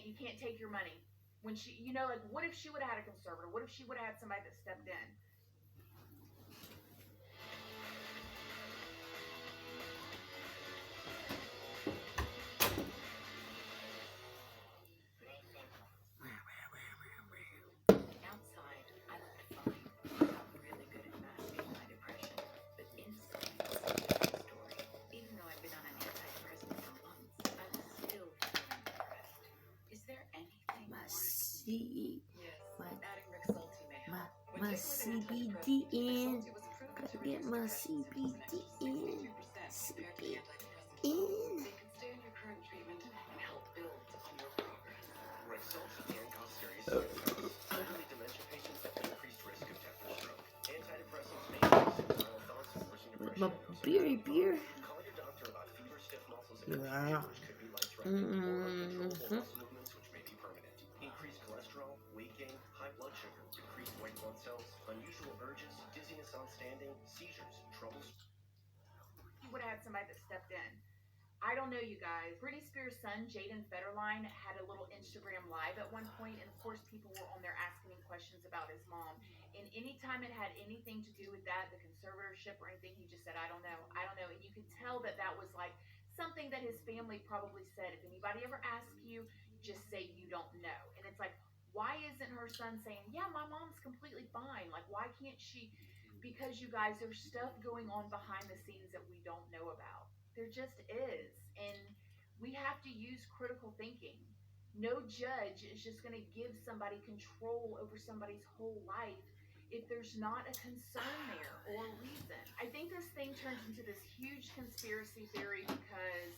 You can't take your money. When she, like, what if she would have had a conservator? What if she would have had somebody that stepped in? Outside, I looked fine. I got really good at masking my depression, but inside, it's a different story. Even though I've been on an antidepressant for months, I was still feeling depressed. Is there anything My more? C, Yes, my adding Rexulti may help. When my taken with an CBD antidepressant, in. Rexulti was proven Gotta to get reduce my depression symptoms CBD an in. extra 62% compared to the antidepressant In. alone. They could stay on your current treatment and help build on your progress. Rexulti can cause serious side effects. Elderly dementia patients at increased risk of death or stroke. Antidepressants may increase suicidal thoughts and worsen depression. My beer. Call your doctor about fever, stiff muscles, and Yeah. confusion, which could be life-threatening, or uncontrollable muscle movements, which may be permanent. Increased cholesterol, weight gain, high blood sugar, decreased white blood cells, unusual urges, dizziness on standing, seizures, troubles. You would have had somebody that stepped in. I don't know, you guys. Britney Spears' son, Jaden Federline, had a little Instagram live at one point, and of course, people were on there asking him questions about his mom. And anytime it had anything to do with that, the conservatorship or anything, he just said, "I don't know, I don't know." And you could tell that that was like something that his family probably said. If anybody ever asks you, just say you don't know. And it's like, Why isn't her son saying, yeah, my mom's completely fine? Like, why can't she? Because you guys, there's stuff going on behind the scenes that we don't know about. There just is. And we have to use critical thinking. No judge is just going to give somebody control over somebody's whole life if there's not a concern there or a reason. I think this thing turns into this huge conspiracy theory because,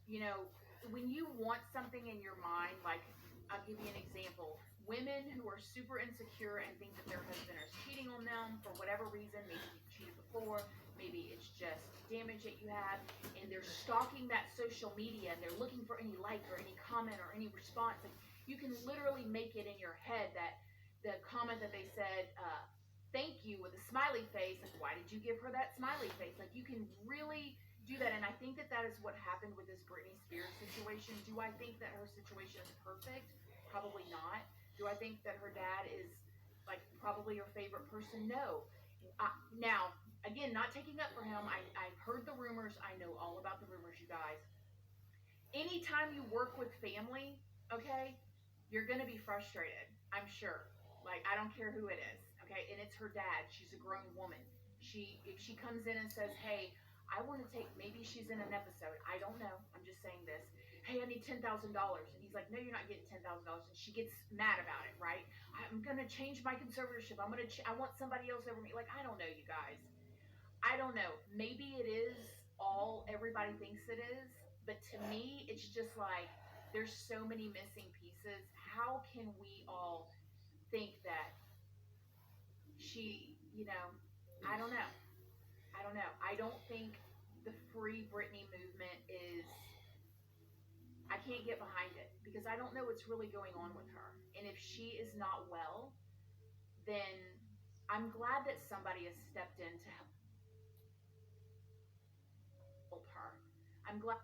you know, when you want something in your mind, like, I'll give you an example. Women who are super insecure and think that their husband is cheating on them for whatever reason, maybe he cheated before, maybe it's just damage that you have, and they're stalking that social media and they're looking for any like or any comment or any response. Like, you can literally make it in your head that the comment that they said, thank you with a smiley face, like, why did you give her that smiley face? Like, you can really do that. And I think that that is what happened with this Britney Spears situation. Do I think that her situation is perfect? Probably not. Do I think that her dad is like probably her favorite person? No. Now, again, not taking up for him. I've heard the rumors. I know all about the rumors, you guys. Anytime you work with family, okay, you're going to be frustrated. I'm sure. Like, I don't care who it is. Okay. And it's her dad. She's a grown woman. If she comes in and says, hey, I want to take, maybe she's in an episode. I don't know. I'm just saying this. Hey, I need $10,000. And he's like, no, you're not getting $10,000. And she gets mad about it, right? I'm going to change my conservatorship. I want somebody else over me. Like, I don't know, you guys. I don't know. Maybe it is all everybody thinks it is, but to me, it's just like there's so many missing pieces. How can we all think that I don't know. I don't know. I don't think the Free Britney movement is, I can't get behind it because I don't know what's really going on with her. And if she is not well, then I'm glad that somebody has stepped in to help her. I'm glad.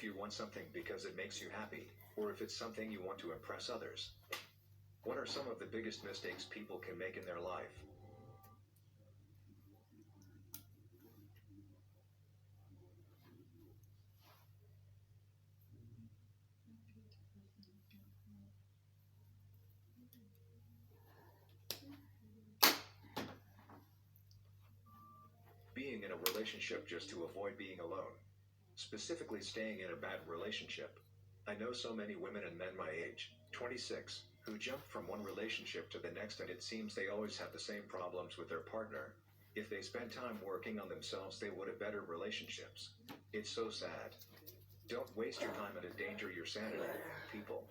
if you want something because it makes you happy, or if it's something you want to impress others. What are some of the biggest mistakes people can make in their life? Being in a relationship just to avoid being alone. Specifically staying in a bad relationship. I know so many women and men my age, 26, who jump from one relationship to the next, and it seems they always have the same problems with their partner. If they spent time working on themselves, they would have better relationships. It's so sad. Don't waste your time and endanger your sanity, people.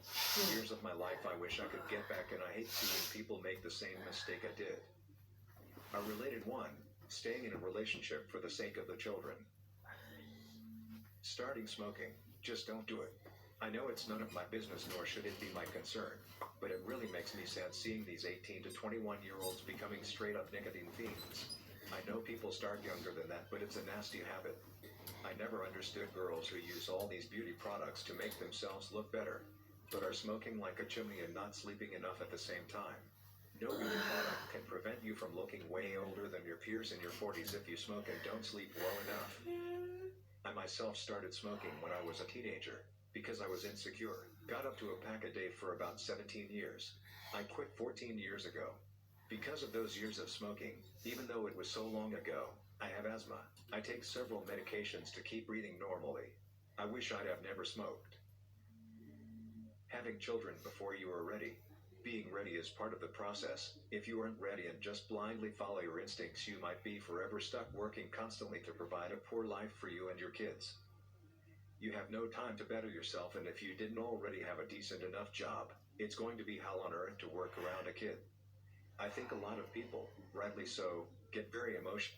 Years of my life I wish I could get back, and I hate seeing people make the same mistake I did. A related one, staying in a relationship for the sake of the children. Starting smoking. Just don't do it. I know it's none of my business, nor should it be my concern, but it really makes me sad seeing these 18 to 21-year-olds becoming straight up nicotine fiends. I know people start younger than that, but it's a nasty habit. I never understood girls who use all these beauty products to make themselves look better, but are smoking like a chimney and not sleeping enough at the same time. No beauty product can prevent you from looking way older than your peers in your 40s if you smoke and don't sleep well enough. I myself started smoking when I was a teenager, because I was insecure. Got up to a pack a day for about 17 years. I quit 14 years ago. Because of those years of smoking, even though it was so long ago, I have asthma. I take several medications to keep breathing normally. I wish I'd have never smoked. Having children before you are ready. Being ready is part of the process. If you aren't ready and just blindly follow your instincts, you might be forever stuck working constantly to provide a poor life for you and your kids. You have no time to better yourself, and if you didn't already have a decent enough job, it's going to be hell on earth to work around a kid. I think a lot of people, rightly so, get very emotional.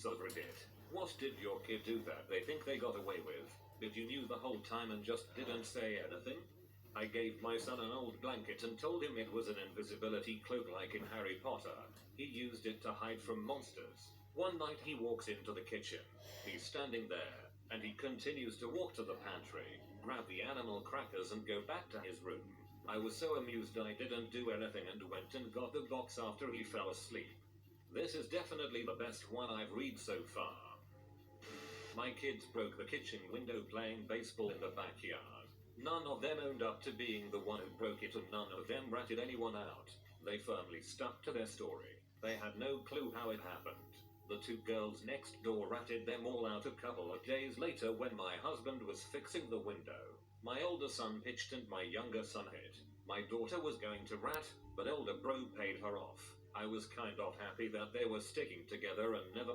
Over it. What did your kid do that they think they got away with? Did you knew the whole time and just didn't say anything? I gave my son an old blanket and told him it was an invisibility cloak like in Harry Potter. He used it to hide from monsters. One night he walks into the kitchen. He's standing there, and he continues to walk to the pantry, grab the animal crackers and go back to his room. I was so amused I didn't do anything and went and got the box after he fell asleep. This is definitely the best one I've read so far. My kids broke the kitchen window playing baseball in the backyard. None of them owned up to being the one who broke it, and none of them ratted anyone out. They firmly stuck to their story. They had no clue how it happened. The two girls next door ratted them all out a couple of days later when my husband was fixing the window. My older son pitched and my younger son hit. My daughter was going to rat, but elder bro paid her off. I was kind of happy that they were sticking together and never.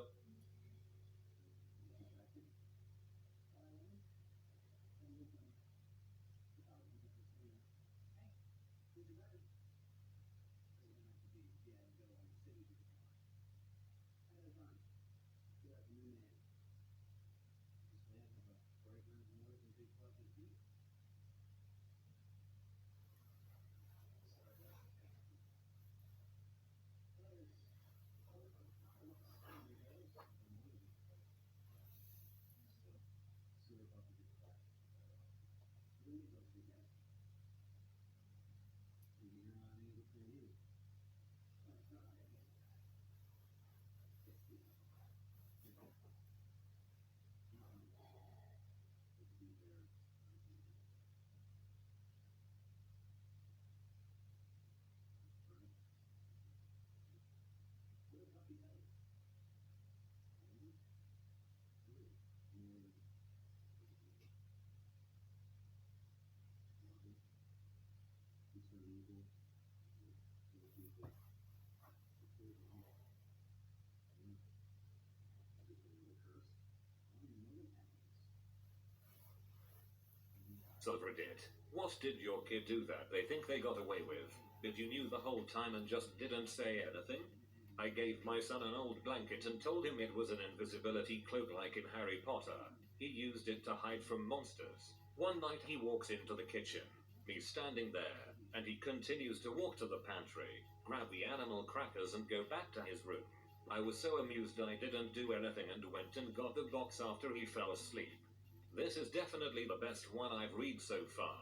Silver did. What did your kid do that they think they got away with? Did you knew the whole time and just didn't say anything? I gave my son an old blanket and told him it was an invisibility cloak like in Harry Potter. He used it to hide from monsters. One night he walks into the kitchen, me standing there, and he continues to walk to the pantry, grab the animal crackers and go back to his room. I was so amused I didn't do anything and went and got the box after he fell asleep. This is definitely the best one I've read so far.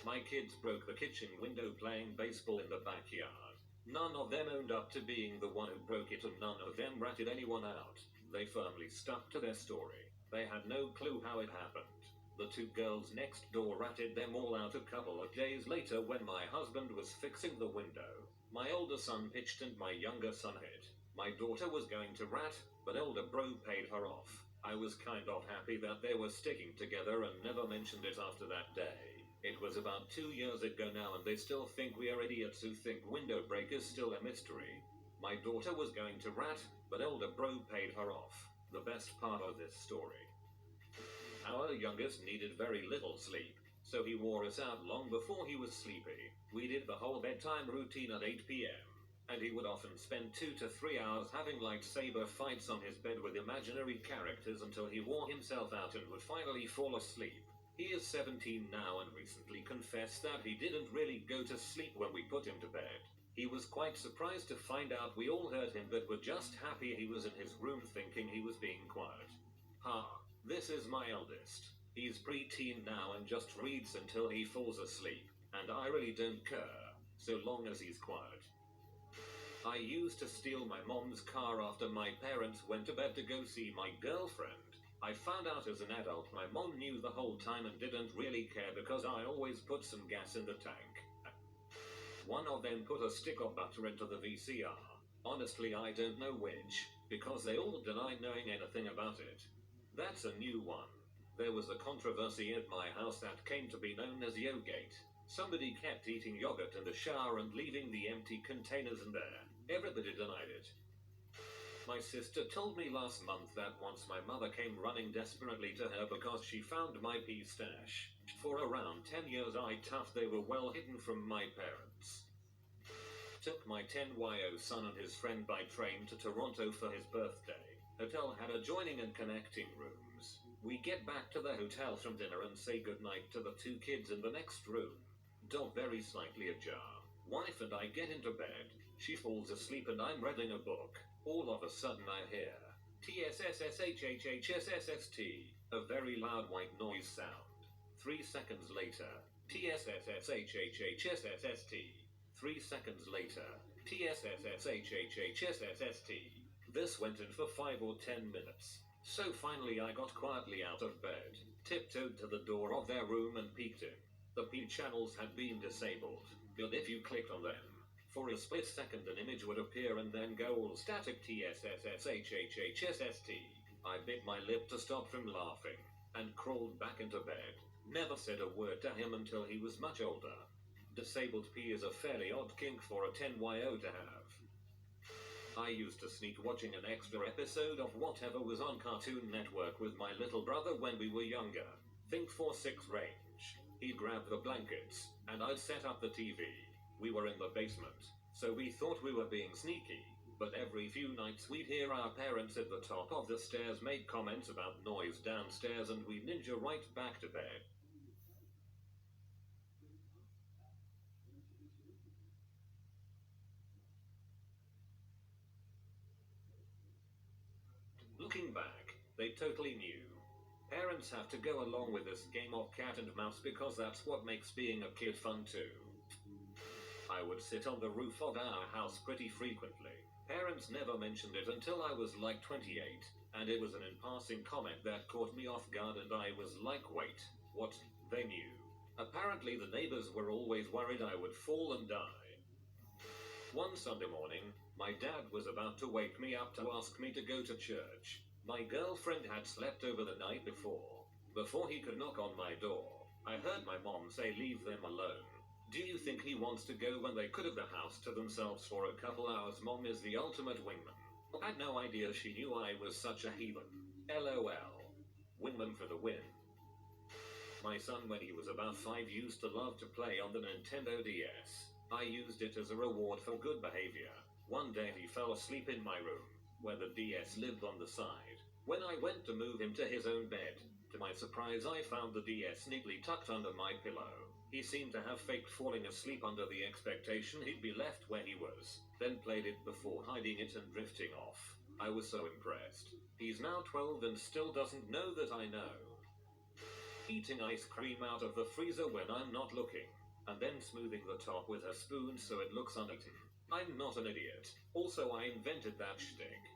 My kids broke the kitchen window playing baseball in the backyard. None of them owned up to being the one who broke it, and none of them ratted anyone out. They firmly stuck to their story. They had no clue how it happened. The two girls next door ratted them all out a couple of days later when my husband was fixing the window. My older son pitched and my younger son hit. My daughter was going to rat, but elder bro paid her off. I was kind of happy that they were sticking together and never mentioned it after that day. It was about 2 years ago now and they still think we are idiots who think window break is still a mystery. My daughter was going to rat, but elder bro paid her off. The best part of this story. Our youngest needed very little sleep, so he wore us out long before he was sleepy. We did the whole bedtime routine at 8 p.m. And he would often spend 2 to 3 hours having lightsaber fights on his bed with imaginary characters until he wore himself out and would finally fall asleep. He is 17 now and recently confessed that he didn't really go to sleep when we put him to bed. He was quite surprised to find out we all heard him but were just happy he was in his room thinking he was being quiet. This is my eldest. He's pre-teen now and just reads until he falls asleep, and I really don't care, so long as he's quiet. I used to steal my mom's car after my parents went to bed to go see my girlfriend. I found out as an adult my mom knew the whole time and didn't really care because I always put some gas in the tank. One of them put a stick of butter into the VCR. Honestly, I don't know which, because they all deny knowing anything about it. That's a new one. There was a controversy at my house that came to be known as Yogate. Somebody kept eating yogurt in the shower and leaving the empty containers in there. Everybody denied it. My sister told me last month that once my mother came running desperately to her because she found my pea stash. For around 10 years I toughed they were well hidden from my parents. Took my 10-yo son and his friend by train to Toronto for his birthday. Hotel had adjoining and connecting rooms. We get back to the hotel from dinner and say goodnight to the 2 kids in the next room. Door very slightly ajar. Wife and I get into bed. She falls asleep and I'm reading a book. All of a sudden I hear TSSSHHHSSST, a very loud white noise sound. 3 seconds later, TSSSHHHSSST. 3 seconds later, TSSSHHHSSST. This went on for 5 or 10 minutes. So finally I got quietly out of bed, tiptoed to the door of their room and peeked in. The P channels had been disabled, but if you clicked on them, for a split second an image would appear and then go all static TSSSHHHSST. I bit my lip to stop from laughing, and crawled back into bed. Never said a word to him until he was much older. Disabled P is a fairly odd kink for a 10YO to have. I used to sneak watching an extra episode of whatever was on Cartoon Network with my little brother when we were younger. Think 4-6 range. He'd grab the blankets, and I'd set up the TV. We were in the basement, so we thought we were being sneaky, but every few nights we'd hear our parents at the top of the stairs make comments about noise downstairs and we'd ninja right back to bed. Looking back, they totally knew. Parents have to go along with this game of cat and mouse because that's what makes being a kid fun too. I would sit on the roof of our house pretty frequently. Parents never mentioned it until I was like 28, and it was an in-passing comment that caught me off guard and I was like, wait, what? They knew. Apparently the neighbors were always worried I would fall and die. One Sunday morning, my dad was about to wake me up to ask me to go to church. My girlfriend had slept over the night before. Before he could knock on my door, I heard my mom say leave them alone. Do you think he wants to go when they could have the house to themselves for a couple hours? Mom is the ultimate wingman. I had no idea she knew I was such a heathen. LOL. Wingman for the win. My son, when he was about 5, used to love to play on the Nintendo DS. I used it as a reward for good behavior. One day he fell asleep in my room, where the DS lived on the side. When I went to move him to his own bed, to my surprise I found the DS neatly tucked under my pillow. He seemed to have faked falling asleep under the expectation he'd be left where he was, then played it before hiding it and drifting off. I was so impressed. He's now 12 and still doesn't know that I know. Eating ice cream out of the freezer when I'm not looking, and then smoothing the top with a spoon so it looks uneaten. I'm not an idiot. Also, I invented that shtick.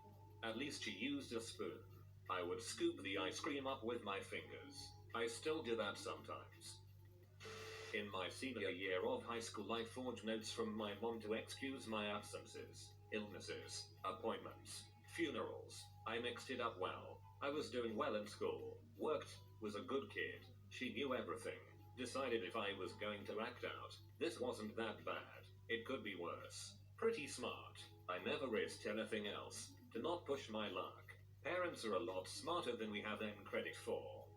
At least she used a spoon. I would scoop the ice cream up with my fingers. I still do that sometimes. In my senior year of high school, I forged notes from my mom to excuse my absences, illnesses, appointments, funerals. I mixed it up well. I was doing well in school, worked, was a good kid. She knew everything. Decided if I was going to act out, this wasn't that bad. It could be worse. Pretty smart. I never risked anything else. To not push my luck. Parents are a lot smarter than we have them credit for.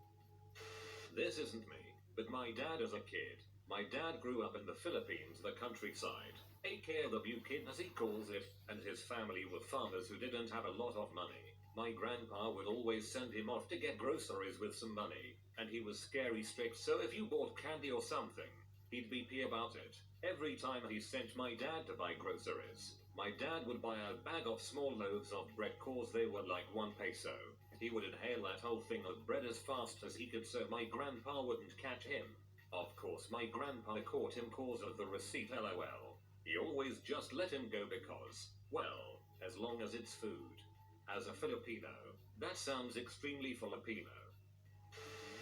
This isn't me, but my dad as a kid. My dad grew up in the Philippines, the countryside. aka the Bukid as he calls it, and his family were farmers who didn't have a lot of money. My grandpa would always send him off to get groceries with some money, and he was scary strict, so if you bought candy or something, he'd be pee about it. Every time he sent my dad to buy groceries, my dad would buy a bag of small loaves of bread cause they were like 1 peso. He would inhale that whole thing of bread as fast as he could so my grandpa wouldn't catch him. Of course my grandpa caught him cause of the receipt, LOL. He always just let him go because, well, as long as it's food. As a Filipino, that sounds extremely Filipino.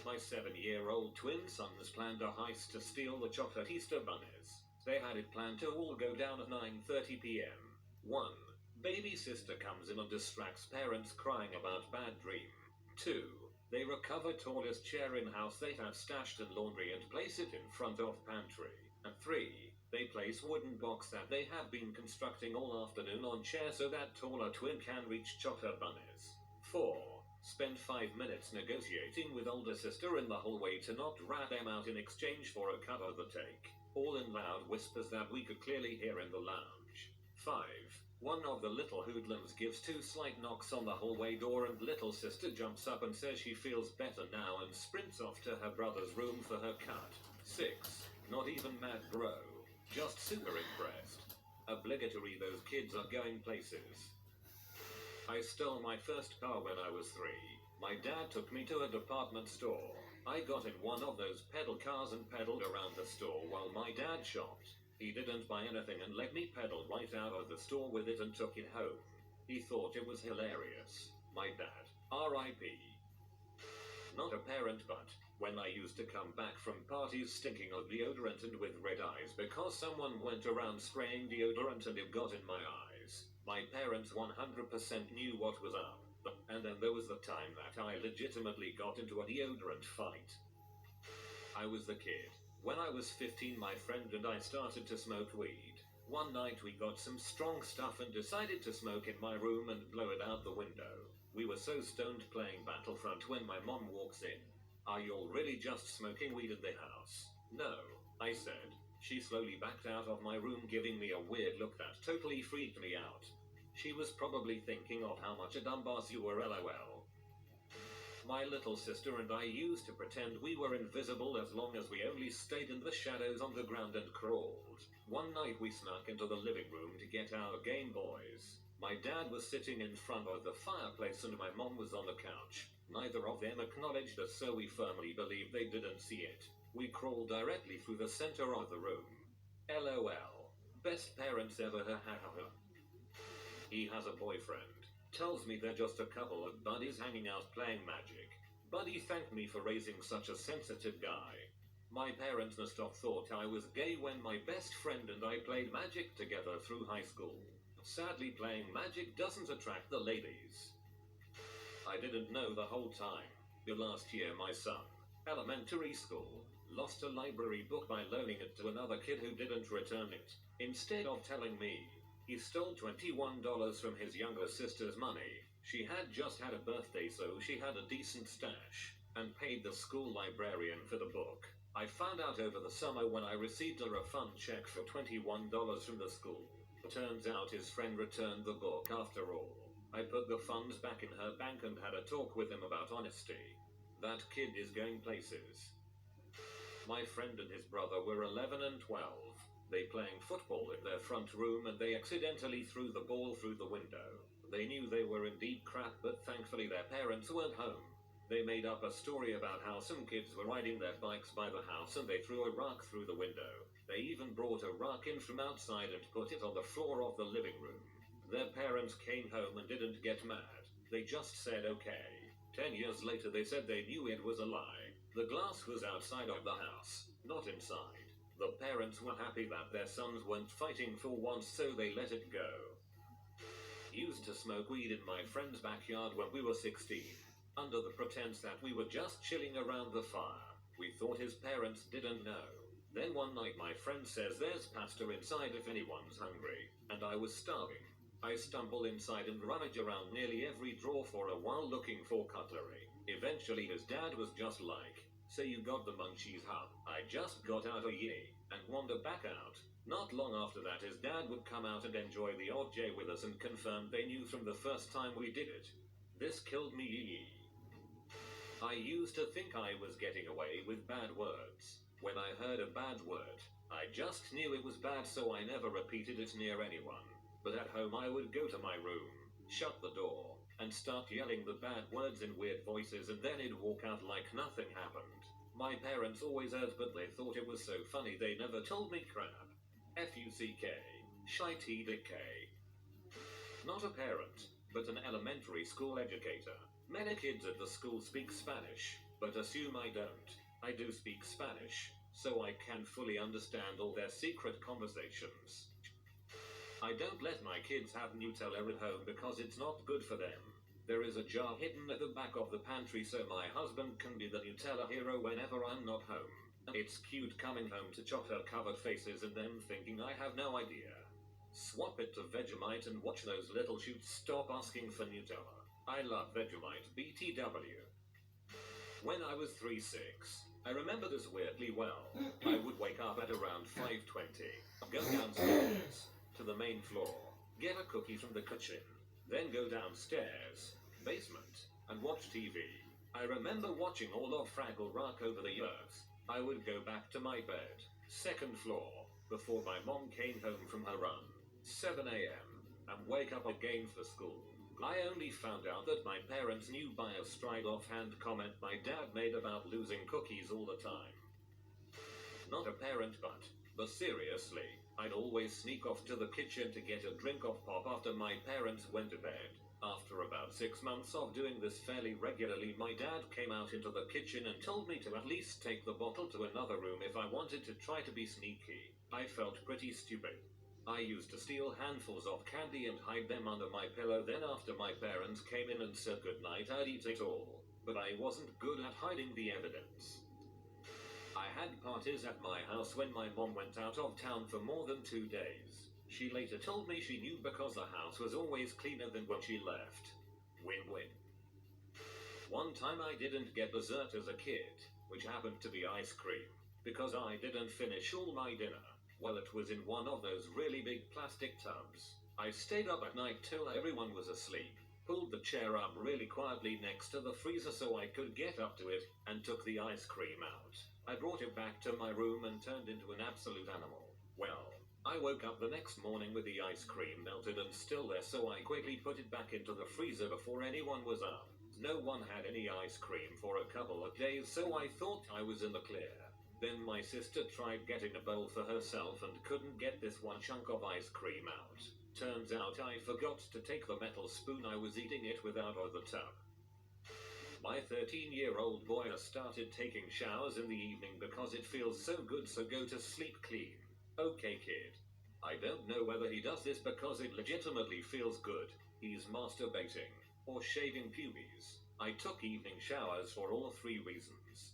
My 7-year-old twin sons planned a heist to steal the chocolate Easter bunnies. They had it planned to all go down at 9:30 p.m. 1. Baby sister comes in and distracts parents crying about bad dream. 2. They recover tallest chair in house they have stashed in laundry and place it in front of pantry. And 3. They place wooden box that they have been constructing all afternoon on chair so that taller twin can reach chocolate bunnies. 4. Spend 5 minutes negotiating with older sister in the hallway to not rat them out in exchange for a cut of the take. All in loud whispers that we could clearly hear in the lounge. 5. One of the little hoodlums gives 2 slight knocks on the hallway door and little sister jumps up and says she feels better now and sprints off to her brother's room for her cut. 6. Not even mad bro. Just super impressed. Obligatory, those kids are going places. I stole my first car when I was 3. My dad took me to a department store. I got in one of those pedal cars and pedaled around the store while my dad shopped. He didn't buy anything and let me pedal right out of the store with it and took it home. He thought it was hilarious. My dad, R.I.P. Not a parent, but when I used to come back from parties stinking of deodorant and with red eyes because someone went around spraying deodorant and it got in my eyes, my parents 100% knew what was up. And then there was the time that I legitimately got into a deodorant fight. I was the kid. When I was 15, my friend and I started to smoke weed. One night we got some strong stuff and decided to smoke in my room and blow it out the window. We were so stoned playing Battlefront when my mom walks in. Are you all really just smoking weed in the house? No, I said. She slowly backed out of my room, giving me a weird look that totally freaked me out. She was probably thinking of how much a dumbass you were, lol. My little sister and I used to pretend we were invisible as long as we only stayed in the shadows on the ground and crawled. One night we snuck into the living room to get our Game Boys. My dad was sitting in front of the fireplace and my mom was on the couch. Neither of them acknowledged us, so we firmly believed they didn't see it. We crawled directly through the center of the room. LOL. Best parents ever. He has a boyfriend. Tells me they're just a couple of buddies hanging out playing Magic. Buddy thanked me for raising such a sensitive guy. My parents must have thought I was gay when my best friend and I played Magic together through high school. Sadly, playing Magic doesn't attract the ladies. I didn't know the whole time. The last year my son, elementary school, lost a library book by loaning it to another kid who didn't return it. Instead of telling me, he stole $21 from his younger sister's money. She had just had a birthday, so she had a decent stash, and paid the school librarian for the book. I found out over the summer when I received a refund check for $21 from the school. Turns out his friend returned the book after all. I put the funds back in her bank and had a talk with him about honesty. That kid is going places. My friend and his brother were 11 and 12. They playing football in their front room and they accidentally threw the ball through the window. They knew they were in deep crap, but thankfully their parents weren't home. They made up a story about how some kids were riding their bikes by the house and they threw a rock through the window. They even brought a rock in from outside and put it on the floor of the living room. Their parents came home and didn't get mad. They just said okay. 10 years later they said they knew it was a lie. The glass was outside of the house, not inside. The parents were happy that their sons weren't fighting for once, so they let it go. Used to smoke weed in my friend's backyard when we were 16, under the pretense that we were just chilling around the fire. We thought his parents didn't know. Then one night my friend says there's pasta inside if anyone's hungry, and I was starving. I stumble inside and rummage around nearly every drawer for a while looking for cutlery. Eventually his dad was just like, "So you got the munchies, huh?" I just got out of ye and wandered back out. Not long after that his dad would come out and enjoy the odd J with us and confirmed they knew from the first time we did it. This killed me ye. I used to think I was getting away with bad words. When I heard a bad word, I just knew it was bad, so I never repeated it near anyone. But at home I would go to my room, shut the door, and start yelling the bad words in weird voices, and then I'd walk out like nothing happened. My parents always heard, but they thought it was so funny they never told me crap. F-U-C-K. Shite-D-K. Not a parent, but an elementary school educator. Many kids at the school speak Spanish, but assume I don't. I do speak Spanish, so I can fully understand all their secret conversations. I don't let my kids have Nutella at home because it's not good for them. There is a jar hidden at the back of the pantry so my husband can be the Nutella hero whenever I'm not home. It's cute coming home to chocolate-covered faces and them thinking I have no idea. Swap it to Vegemite and watch those little shoots stop asking for Nutella. I love Vegemite, BTW. When I was 3-6, I remember this weirdly well. I would wake up at around 5:20, go downstairs to the main floor, get a cookie from the kitchen, then go downstairs, basement, and watch TV. I remember watching all of Fraggle Rock over the years. I would go back to my bed, second floor, before my mom came home from her run, 7 a.m., and wake up again for school. I only found out that my parents knew by a stride offhand comment my dad made about losing cookies all the time. Not a parent, but seriously, I'd always sneak off to the kitchen to get a drink of pop after my parents went to bed. After about 6 months of doing this fairly regularly, my dad came out into the kitchen and told me to at least take the bottle to another room if I wanted to try to be sneaky. I felt pretty stupid. I used to steal handfuls of candy and hide them under my pillow. Then after my parents came in and said goodnight, I'd eat it all. But I wasn't good at hiding the evidence. I had parties at my house when my mom went out of town for more than 2 days. She later told me she knew because the house was always cleaner than when she left. Win-win. One time I didn't get dessert as a kid, which happened to be ice cream, because I didn't finish all my dinner. Well, it was in one of those really big plastic tubs. I stayed up at night till everyone was asleep, pulled the chair up really quietly next to the freezer so I could get up to it, and took the ice cream out. I brought it back to my room and turned into an absolute animal. Well, I woke up the next morning with the ice cream melted and still there, so I quickly put it back into the freezer before anyone was up. No one had any ice cream for a couple of days, so I thought I was in the clear. Then my sister tried getting a bowl for herself and couldn't get this one chunk of ice cream out. Turns out I forgot to take the metal spoon I was eating it with out of the tub. My 13-year-old boy has started taking showers in the evening because it feels so good, so go to sleep clean. Okay, kid. I don't know whether he does this because it legitimately feels good, he's masturbating, or shaving pubes. I took evening showers for all 3 reasons.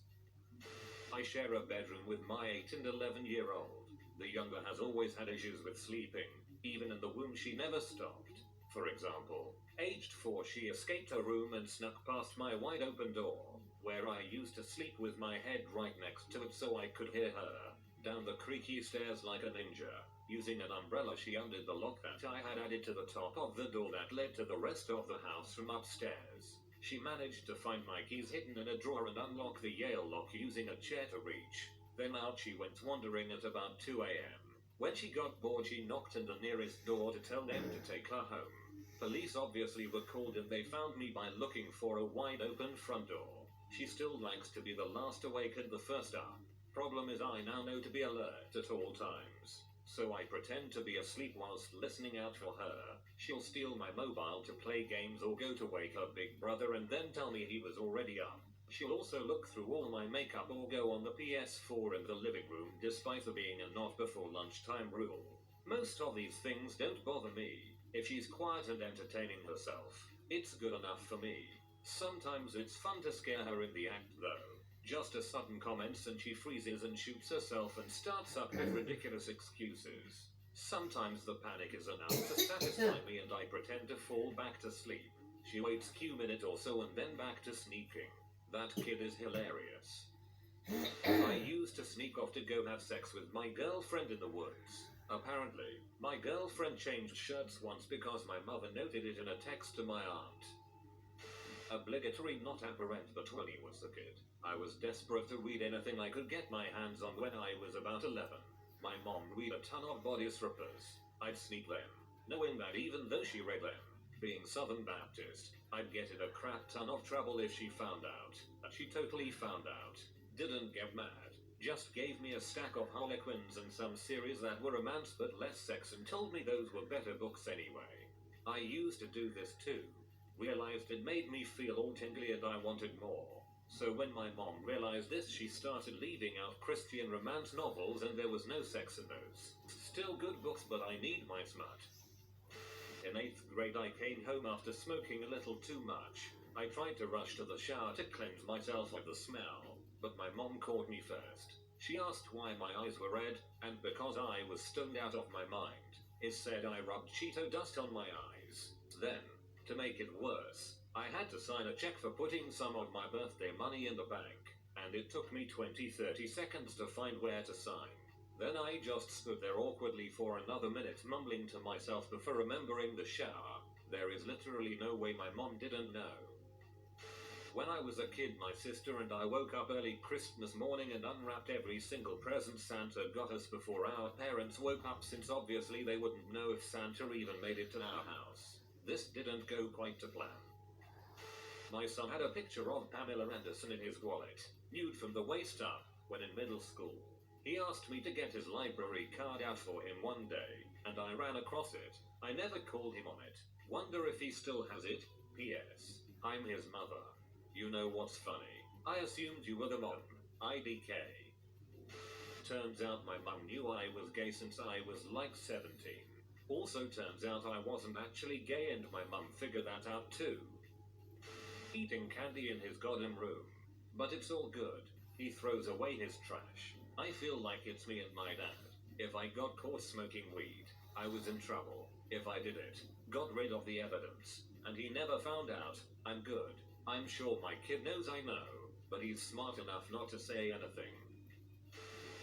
I share a bedroom with my 8 and 11-year-old. The younger has always had issues with sleeping. Even in the womb she never stopped. For example, aged 4 she escaped her room and snuck past my wide open door, where I used to sleep with my head right next to it so I could hear her, down the creaky stairs like a ninja. Using an umbrella she undid the lock that I had added to the top of the door that led to the rest of the house from upstairs. She managed to find my keys hidden in a drawer and unlock the Yale lock using a chair to reach. Then out she went wandering at about 2 a.m. When she got bored she knocked on the nearest door to tell them to take her home. Police obviously were called and they found me by looking for a wide open front door. She still likes to be the last awake and the first up. Problem is I now know to be alert at all times. So I pretend to be asleep whilst listening out for her. She'll steal my mobile to play games or go to wake her big brother and then tell me he was already up. She'll also look through all my makeup or go on the PS4 in the living room despite there being a not before lunchtime rule. Most of these things don't bother me. If she's quiet and entertaining herself, it's good enough for me. Sometimes it's fun to scare her in the act though. Just a sudden comments and she freezes and shoots herself and starts up with ridiculous excuses. Sometimes the panic is enough to satisfy me and I pretend to fall back to sleep. She waits a minute or so and then back to sneaking. That kid is hilarious. I used to sneak off to go have sex with my girlfriend in the woods. Apparently, my girlfriend changed shirts once because my mother noted it in a text to my aunt. Obligatory not apparent, but when he was a kid, I was desperate to read anything I could get my hands on. When I was about 11, my mom read a ton of body strippers. I'd sneak them, knowing that even though she read them, being Southern Baptist, I'd get in a crap ton of trouble if she found out. She totally found out. Didn't get mad. Just gave me a stack of Harlequins and some series that were romance but less sex and told me those were better books anyway. I used to do this too. Realized it made me feel all tingly and I wanted more. So when my mom realized this, she started leaving out Christian romance novels and there was no sex in those. Still good books, but I need my smut. In 8th grade I came home after smoking a little too much. I tried to rush to the shower to cleanse myself of the smell, but my mom caught me first. She asked why my eyes were red, and because I was stoned out of my mind, it said I rubbed Cheeto dust on my eyes. Then, to make it worse, I had to sign a check for putting some of my birthday money in the bank, and it took me 20-30 seconds to find where to sign. Then I just stood there awkwardly for another minute mumbling to myself before remembering the shower. There is literally no way my mom didn't know. When I was a kid, my sister and I woke up early Christmas morning and unwrapped every single present Santa got us before our parents woke up, since obviously they wouldn't know if Santa even made it to our house. This didn't go quite to plan. My son had a picture of Pamela Anderson in his wallet, nude from the waist up, when in middle school. He asked me to get his library card out for him one day, and I ran across it. I never called him on it. Wonder if he still has it? P.S. I'm his mother. You know what's funny? I assumed you were the mom. IDK. Turns out my mum knew I was gay since I was like 17. Also turns out I wasn't actually gay and my mum figured that out too. Eating candy in his goddamn room. But it's all good. He throws away his trash. I feel like it's me and my dad. If I got caught smoking weed, I was in trouble. If I did it, got rid of the evidence, and he never found out, I'm good. I'm sure my kid knows I know, but he's smart enough not to say anything.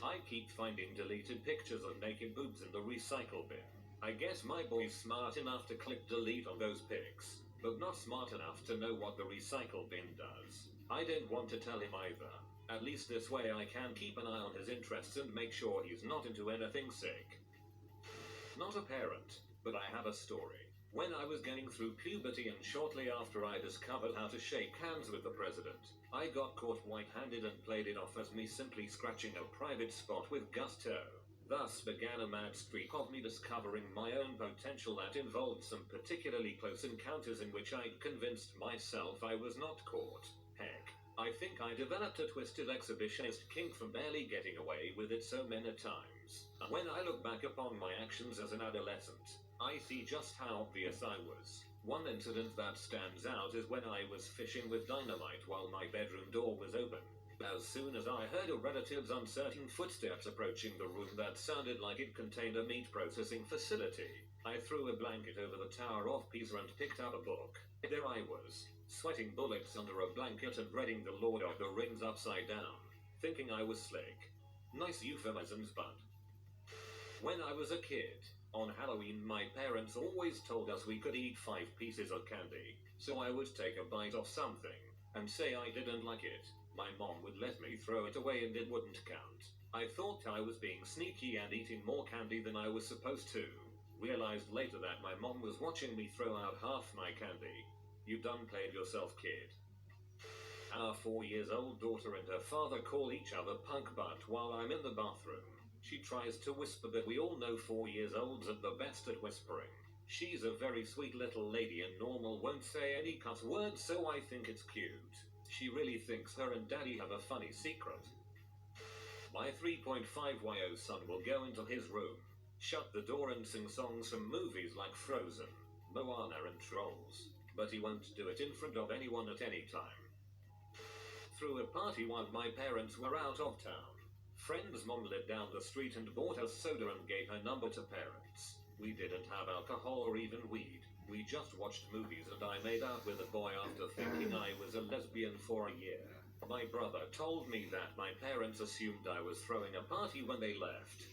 I keep finding deleted pictures of naked boobs in the recycle bin. I guess my boy's smart enough to click delete on those pics, but not smart enough to know what the recycle bin does. I don't want to tell him either. At least this way I can keep an eye on his interests and make sure he's not into anything sick. Not a parent, but I have a story. When I was going through puberty and shortly after I discovered how to shake hands with the president, I got caught white-handed and played it off as me simply scratching a private spot with gusto. Thus began a mad streak of me discovering my own potential that involved some particularly close encounters in which I'd convinced myself I was not caught. Heck, I think I developed a twisted exhibitionist kink for barely getting away with it so many times. When I look back upon my actions as an adolescent, I see just how obvious I was. One incident that stands out is when I was fishing with dynamite while my bedroom door was open. As soon as I heard a relative's uncertain footsteps approaching the room that sounded like it contained a meat processing facility, I threw a blanket over the Tower of Pisa and picked up a book. There I was, sweating bullets under a blanket and reading The Lord of the Rings upside down, thinking I was slick. Nice euphemisms, bud. When I was a kid, on Halloween my parents always told us we could eat 5 pieces of candy, so I would take a bite of something, and say I didn't like it. My mom would let me throw it away and it wouldn't count. I thought I was being sneaky and eating more candy than I was supposed to. Realized later that my mom was watching me throw out half my candy. You done played yourself, kid. Our 4-year-old daughter and her father call each other punk butt while I'm in the bathroom. She tries to whisper, but we all know 4-year-olds are the best at whispering. She's a very sweet little lady and normal won't say any cuss words, so I think it's cute. She really thinks her and daddy have a funny secret. My 3.5-year son will go into his room, shut the door and sing songs from movies like Frozen, Moana and Trolls, but he won't do it in front of anyone at any time. Threw a party while my parents were out of town. Friend's mom lived down the street and bought us soda and gave her number to parents. We didn't have alcohol or even weed. We just watched movies and I made out with a boy after thinking I was a lesbian for a year. My brother told me that my parents assumed I was throwing a party when they left.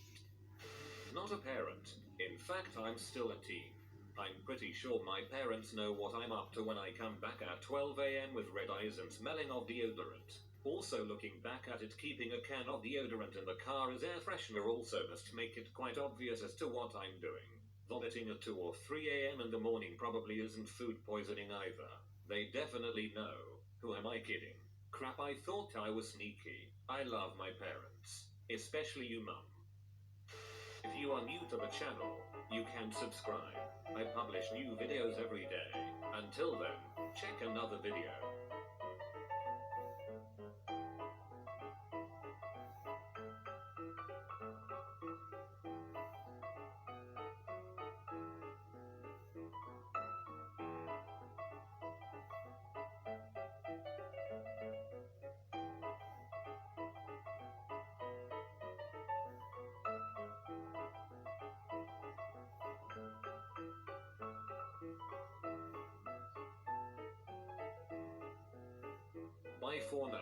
Not a parent. In fact, I'm still a teen. I'm pretty sure my parents know what I'm up to when I come back at 12 a.m. with red eyes and smelling of deodorant. Also, looking back at it, keeping a can of deodorant in the car as air freshener also must make it quite obvious as to what I'm doing. Vomiting at 2 or 3 a.m. in the morning probably isn't food poisoning either. They definitely know. Who am I kidding? Crap, I thought I was sneaky. I love my parents. Especially you, Mum. If you are new to the channel, you can subscribe. I publish new videos every day. Until then, check another video. Bye for now.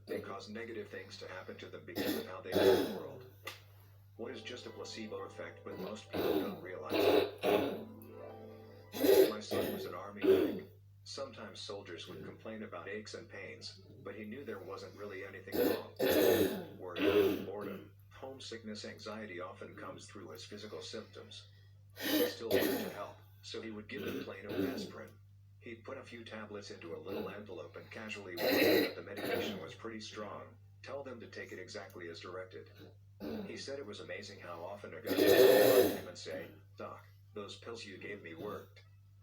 They cause negative things to happen to them because of how they view the world. What is just a placebo effect, but most people don't realize it. My son was an army medic. Sometimes soldiers would complain about aches and pains, but he knew there wasn't really anything wrong. Worry, boredom, homesickness, anxiety often comes through as physical symptoms. He still wanted to help, so he would give him plain old aspirin. He'd put a few tablets into a little envelope and casually warn that the medication was pretty strong. Tell them to take it exactly as directed. He said it was amazing how often a guy would come to him and say, "Doc, those pills you gave me worked.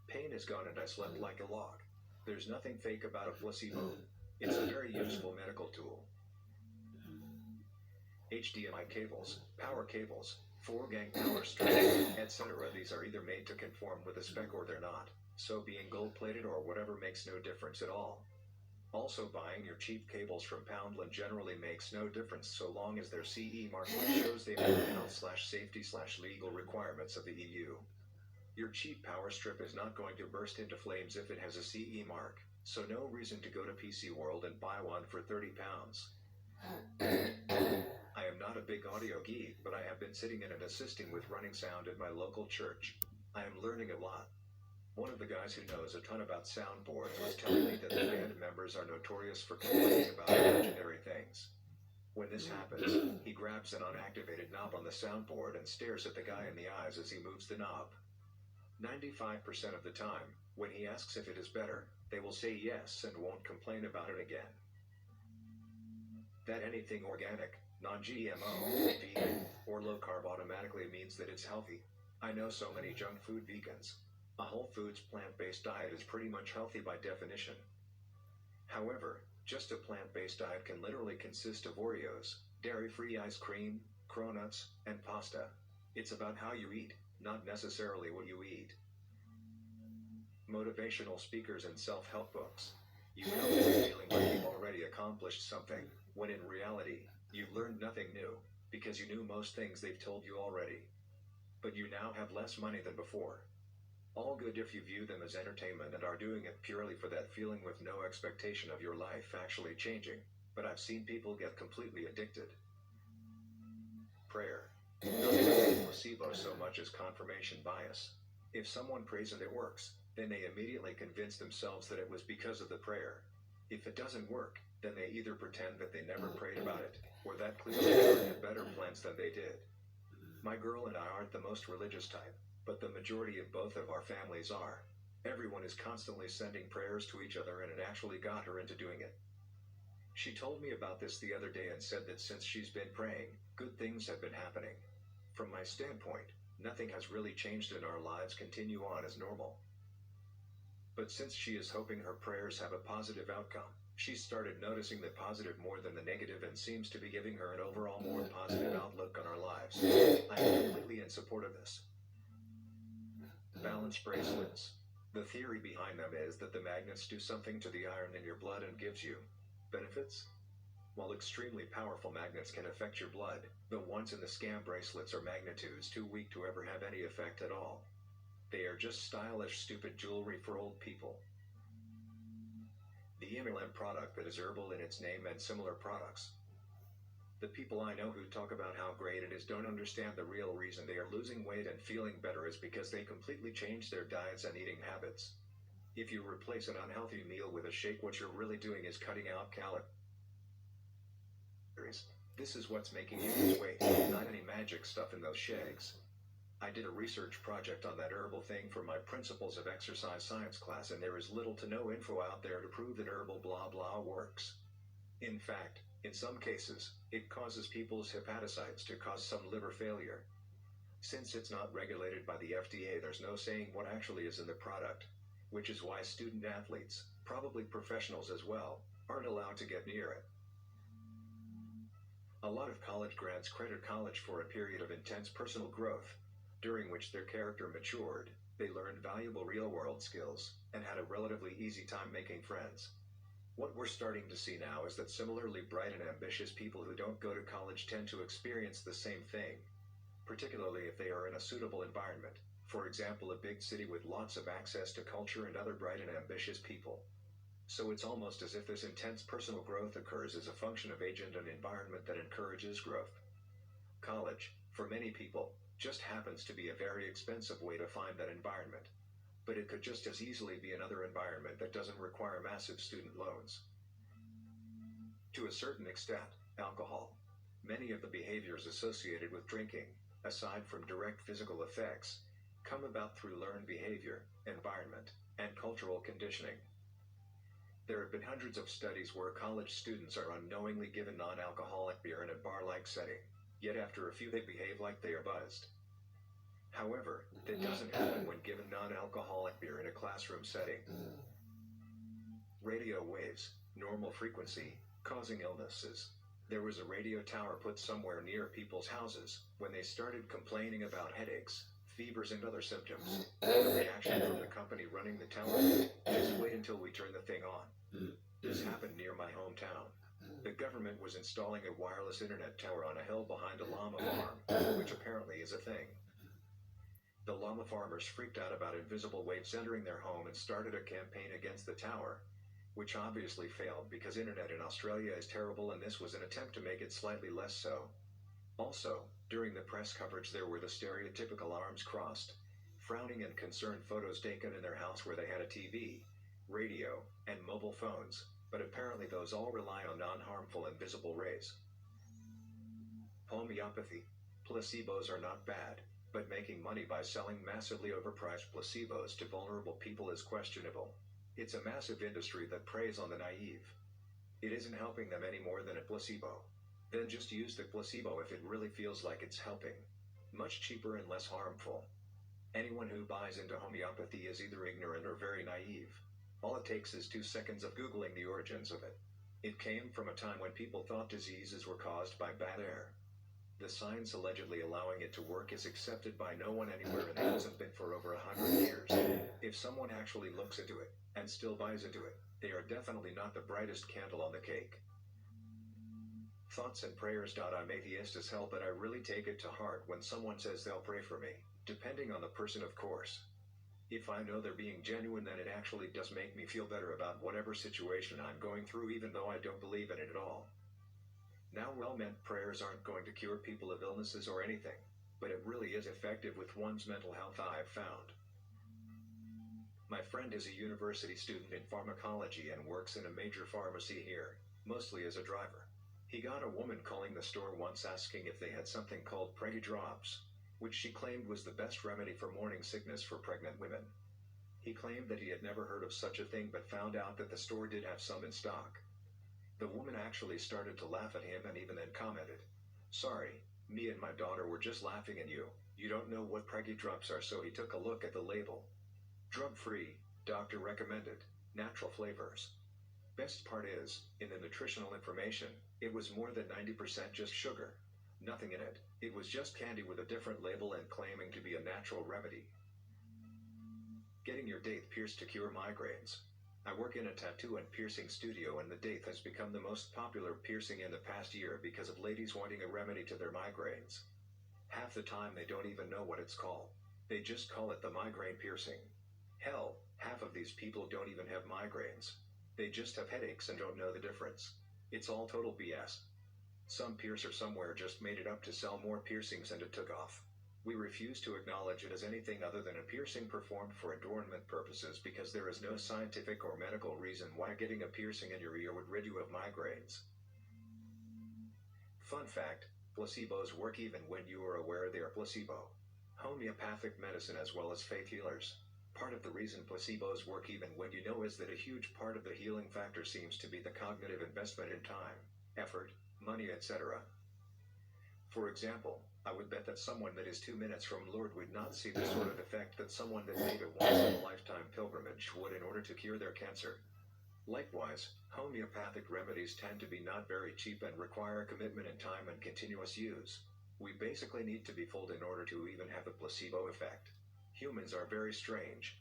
Pain is gone and I slept like a log." There's nothing fake about a placebo. It's a very useful medical tool. HDMI cables, power cables, 4-gang power strips, etc. These are either made to conform with a spec or they're not, so being gold-plated or whatever makes no difference at all. Also, buying your cheap cables from Poundland generally makes no difference so long as their CE mark shows they meet the health/safety/legal requirements of the EU. Your cheap power strip is not going to burst into flames if it has a CE mark, so no reason to go to PC World and buy one for £30. I am not a big audio geek, but I have been sitting in and assisting with running sound at my local church. I am learning a lot. One of the guys who knows a ton about soundboards was telling me that the band members are notorious for complaining about imaginary things. When this happens, he grabs an unactivated knob on the soundboard and stares at the guy in the eyes as he moves the knob. 95% of the time, when he asks if it is better, they will say yes and won't complain about it again. That anything organic, non-GMO, vegan, or low-carb automatically means that it's healthy. I know so many junk food vegans. A whole foods plant-based diet is pretty much healthy by definition. However, just a plant-based diet can literally consist of Oreos, dairy-free ice cream, cronuts, and pasta. It's about how you eat, not necessarily what you eat. Motivational speakers and self-help books. You come away feeling like you've already accomplished something, when in reality, you've learned nothing new, because you knew most things they've told you already. But you now have less money than before. All good if you view them as entertainment and are doing it purely for that feeling with no expectation of your life actually changing, but I've seen people get completely addicted. Prayer. Not using placebo so much as confirmation bias. If someone prays and it works, then they immediately convince themselves that it was because of the prayer. If it doesn't work, then they either pretend that they never prayed about it, or that clearly God had better plans than they did. My girl and I aren't the most religious type, but the majority of both of our families are. Everyone is constantly sending prayers to each other, and it actually got her into doing it. She told me about this the other day and said that since she's been praying, good things have been happening. From my standpoint, nothing has really changed and our lives continue on as normal. But since she is hoping her prayers have a positive outcome, she's started noticing the positive more than the negative and seems to be giving her an overall more positive outlook on our lives. I'm completely in support of this. Balance bracelets. The theory behind them is that the magnets do something to the iron in your blood and gives you benefits. While extremely powerful magnets can affect your blood, the ones in the scam bracelets are magnitudes too weak to ever have any effect at all. They are just stylish, stupid jewelry for old people. The MLM product that is herbal in its name and similar products. The people I know who talk about how great it is don't understand the real reason they are losing weight and feeling better is because they completely changed their diets and eating habits. If you replace an unhealthy meal with a shake, what you're really doing is cutting out calories. This is what's making you lose weight, not any magic stuff in those shakes. I did a research project on that herbal thing for my Principles of Exercise Science class, and there is little to no info out there to prove that herbal blah blah works. In fact, in some cases, it causes people's hepatocytes to cause some liver failure. Since it's not regulated by the FDA, there's no saying what actually is in the product, which is why student athletes, probably professionals as well, aren't allowed to get near it. A lot of college grads credit college for a period of intense personal growth, during which their character matured, they learned valuable real-world skills, and had a relatively easy time making friends. What we're starting to see now is that similarly bright and ambitious people who don't go to college tend to experience the same thing, particularly if they are in a suitable environment, for example a big city with lots of access to culture and other bright and ambitious people. So it's almost as if this intense personal growth occurs as a function of age and an environment that encourages growth. College, for many people, just happens to be a very expensive way to find that environment. But it could just as easily be another environment that doesn't require massive student loans. To a certain extent, alcohol. Many of the behaviors associated with drinking, aside from direct physical effects, come about through learned behavior, environment, and cultural conditioning. There have been hundreds of studies where college students are unknowingly given non-alcoholic beer in a bar-like setting, yet after a few they behave like they are buzzed. However, that doesn't happen when given non-alcoholic beer in a classroom setting. Radio waves, normal frequency, causing illnesses. There was a radio tower put somewhere near people's houses when they started complaining about headaches, fevers and other symptoms. The reaction from the company running the tower: just wait until we turn the thing on. This happened near my hometown. The government was installing a wireless internet tower on a hill behind a llama farm, which apparently is a thing. The llama farmers freaked out about invisible waves entering their home and started a campaign against the tower, which obviously failed because internet in Australia is terrible, and this was an attempt to make it slightly less so. Also, during the press coverage there were the stereotypical arms crossed, frowning and concerned photos taken in their house where they had a TV, radio, and mobile phones, but apparently those all rely on non-harmful invisible rays. Homeopathy. Placebos are not bad, but making money by selling massively overpriced placebos to vulnerable people is questionable. It's a massive industry that preys on the naive. It isn't helping them any more than a placebo. Then just use the placebo if it really feels like it's helping. Much cheaper and less harmful. Anyone who buys into homeopathy is either ignorant or very naive. All it takes is 2 seconds of Googling the origins of it. It came from a time when people thought diseases were caused by bad air. The science allegedly allowing it to work is accepted by no one anywhere, and it hasn't been for over 100 years. If someone actually looks into it, and still buys into it, they are definitely not the brightest candle on the cake. Thoughts and prayers. I'm atheist as hell, but I really take it to heart when someone says they'll pray for me, depending on the person of course. If I know they're being genuine, then it actually does make me feel better about whatever situation I'm going through, even though I don't believe in it at all. Now, well-meant prayers aren't going to cure people of illnesses or anything, but it really is effective with one's mental health, I've found. My friend is a university student in pharmacology and works in a major pharmacy here, mostly as a driver. He got a woman calling the store once asking if they had something called preggy drops, which she claimed was the best remedy for morning sickness for pregnant women. He claimed that he had never heard of such a thing, but found out that the store did have some in stock. The woman actually started to laugh at him and even then commented, "Sorry, me and my daughter were just laughing at you. You don't know what preggy drops are." So he took a look at the label. Drug-free, doctor recommended, natural flavors. Best part is, in the nutritional information, it was more than 90% just sugar. Nothing in it. It was just candy with a different label and claiming to be a natural remedy. Getting your date pierced to cure migraines. I work in a tattoo and piercing studio, and the date has become the most popular piercing in the past year because of ladies wanting a remedy to their migraines. Half the time they don't even know what it's called. They just call it the migraine piercing. Hell, half of these people don't even have migraines. They just have headaches and don't know the difference. It's all total BS. Some piercer somewhere just made it up to sell more piercings and it took off. We refuse to acknowledge it as anything other than a piercing performed for adornment purposes because there is no scientific or medical reason why getting a piercing in your ear would rid you of migraines. Fun fact, placebos work even when you are aware they are placebo. Homeopathic medicine as well as faith healers. Part of the reason placebos work even when you know is that a huge part of the healing factor seems to be the cognitive investment in time, effort, money, etc. For example, I would bet that someone that is 2 minutes from Lourdes would not see the sort of effect that someone that made a once-in-a-lifetime pilgrimage would in order to cure their cancer. Likewise, homeopathic remedies tend to be not very cheap and require commitment in time and continuous use. We basically need to be fooled in order to even have a placebo effect. Humans are very strange.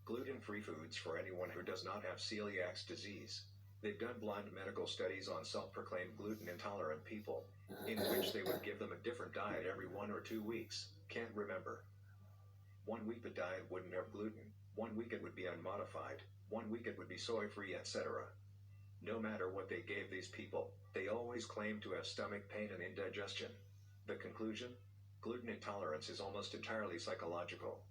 Gluten-free foods for anyone who does not have celiac disease. They've done blind medical studies on self-proclaimed gluten-intolerant people, in which they would give them a different diet every 1 or 2 weeks. Can't remember. 1 week the diet wouldn't have gluten, 1 week it would be unmodified, 1 week it would be soy-free, etc. No matter what they gave these people, they always claimed to have stomach pain and indigestion. The conclusion? Gluten intolerance is almost entirely psychological.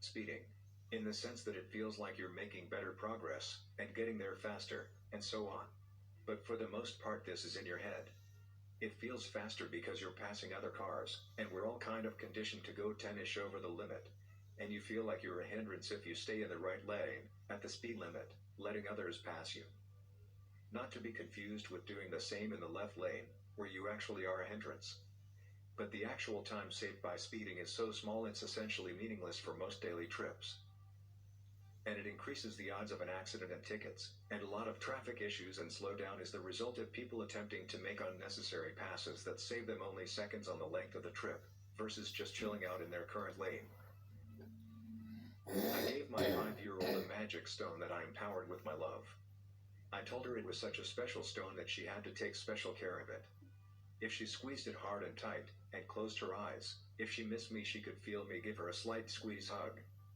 Speeding. In the sense that it feels like you're making better progress, and getting there faster, and so on. But for the most part this is in your head. It feels faster because you're passing other cars, and we're all kind of conditioned to go 10-ish over the limit. And you feel like you're a hindrance if you stay in the right lane, at the speed limit, letting others pass you. Not to be confused with doing the same in the left lane, where you actually are a hindrance. But the actual time saved by speeding is so small it's essentially meaningless for most daily trips. And it increases the odds of an accident and tickets, and a lot of traffic issues and slowdown is the result of people attempting to make unnecessary passes that save them only seconds on the length of the trip, versus just chilling out in their current lane. I gave my 5-year-old a magic stone that I empowered with my love. I told her it was such a special stone that she had to take special care of it. If she squeezed it hard and tight, and closed her eyes, if she missed me she could feel me give her a slight squeeze hug.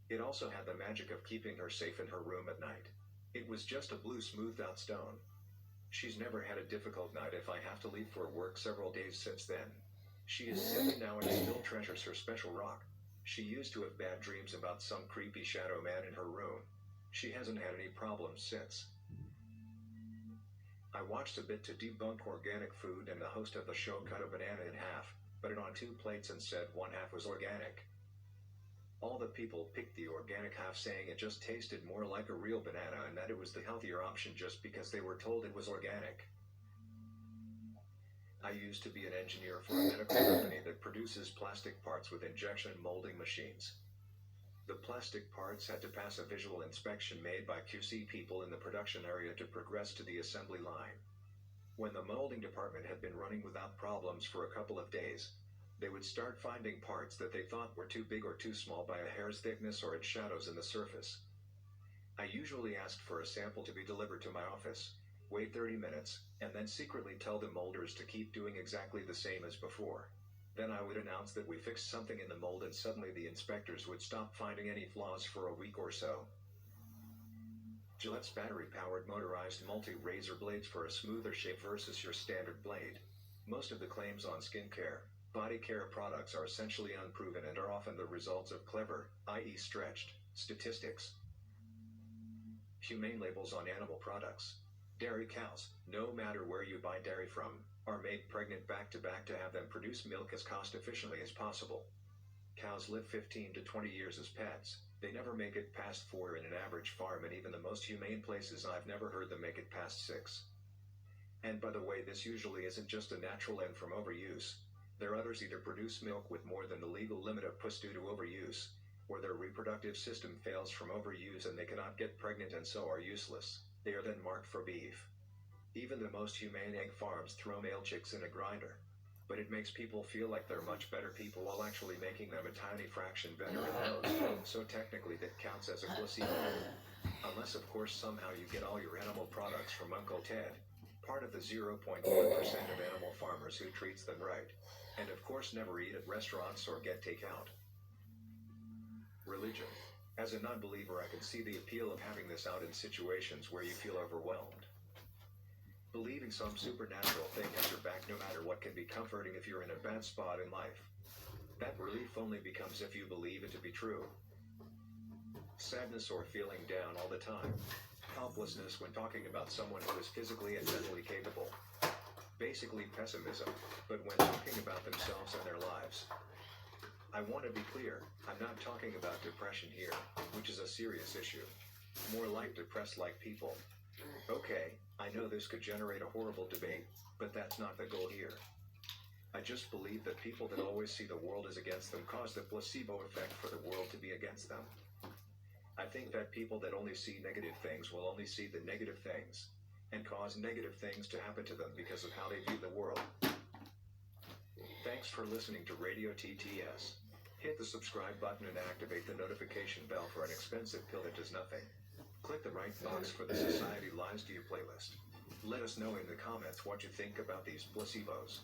It also had the magic of keeping her safe in her room at night. It was just a blue smoothed out stone. She's never had a difficult night if I have to leave for work several days since then. She is 7 now and still treasures her special rock. She used to have bad dreams about some creepy shadow man in her room. She hasn't had any problems since. I watched a bit to debunk organic food, and the host of the show cut a banana in half, put it on 2 plates and said 1/2 was organic. All the people picked the organic half, saying it just tasted more like a real banana and that it was the healthier option just because they were told it was organic. I used to be an engineer for a medical company that produces plastic parts with injection molding machines. The plastic parts had to pass a visual inspection made by QC people in the production area to progress to the assembly line. When the molding department had been running without problems for a couple of days, they would start finding parts that they thought were too big or too small by a hair's thickness or its shadows in the surface. I usually asked for a sample to be delivered to my office, wait 30 minutes, and then secretly tell the molders to keep doing exactly the same as before. Then I would announce that we fixed something in the mold and suddenly the inspectors would stop finding any flaws for a week or so. Gillette's battery-powered motorized multi-razor blades for a smoother shape versus your standard blade. Most of the claims on skincare, body care products are essentially unproven and are often the results of clever, i.e. stretched, statistics. Humane labels on animal products. Dairy cows, no matter where you buy dairy from, are made pregnant back-to-back to have them produce milk as cost-efficiently as possible. Cows live 15 to 20 years as pets. They never make it past 4 in an average farm, and even the most humane places I've never heard them make it past 6. And by the way, this usually isn't just a natural end from overuse. Their udders either produce milk with more than the legal limit of pus due to overuse, or their reproductive system fails from overuse and they cannot get pregnant and so are useless. They are then marked for beef. Even the most humane egg farms throw male chicks in a grinder. But it makes people feel like they're much better people while actually making them a tiny fraction better in those. So technically that counts as a placebo. Unless of course somehow you get all your animal products from Uncle Ted, part of the 0.1% of animal farmers who treats them right. And of course never eat at restaurants or get takeout. Religion. As a non-believer, I can see the appeal of having this out in situations where you feel overwhelmed. Believing some supernatural thing has your back no matter what can be comforting if you're in a bad spot in life. That relief only becomes if you believe it to be true. Sadness or feeling down all the time. Helplessness when talking about someone who is physically and mentally capable. Basically pessimism, but when talking about themselves and their lives. I want to be clear, I'm not talking about depression here, which is a serious issue. More like depressed-like people. Okay, I know this could generate a horrible debate, but that's not the goal here. I just believe that people that always see the world as against them cause the placebo effect for the world to be against them. I think that people that only see negative things will only see the negative things, and cause negative things to happen to them because of how they view the world. Thanks for listening to Radio TTS. Hit the subscribe button and activate the notification bell for an expensive pill that does nothing. Click the right box for the Society Lies to You playlist. Let us know in the comments what you think about these placebos.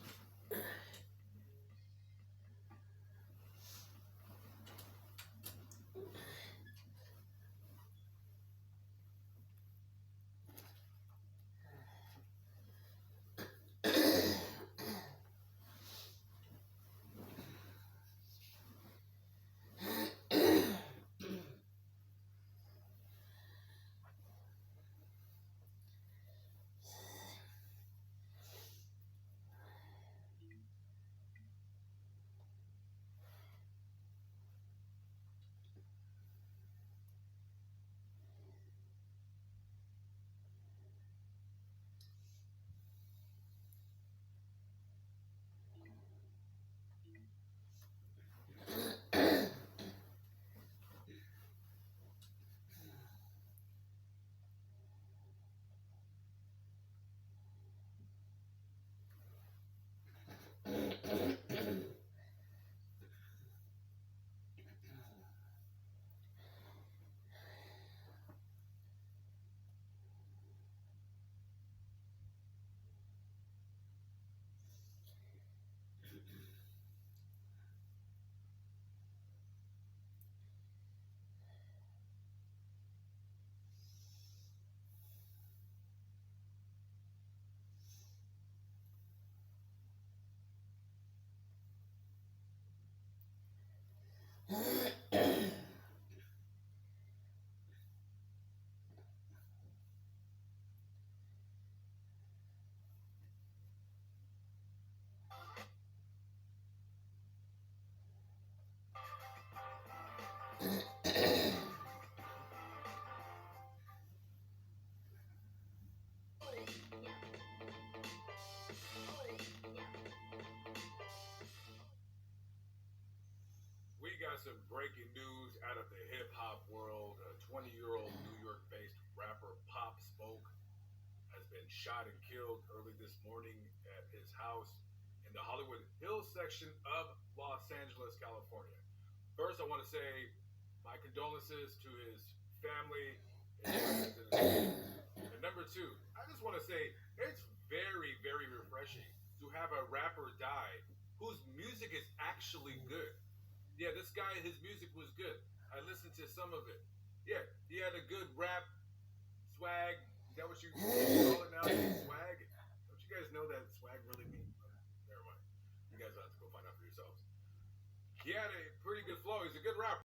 We got some breaking news out of the hip hop world. A 20-year-old New York based rapper Pop Smoke has been shot and killed early this morning at his house in the Hollywood Hills section of Los Angeles, California. First, I want to say my condolences to his family, his friends, and his fans. And number two, I just want to say it's very, very refreshing to have a rapper die whose music is actually good. Yeah, this guy, his music was good. I listened to some of it. Yeah, he had a good rap swag. Is that what you call it now? Swag? Don't you guys know that swag really means? Never mind. You guys have to go find out for yourselves. He had a pretty good flow. He's a good rapper.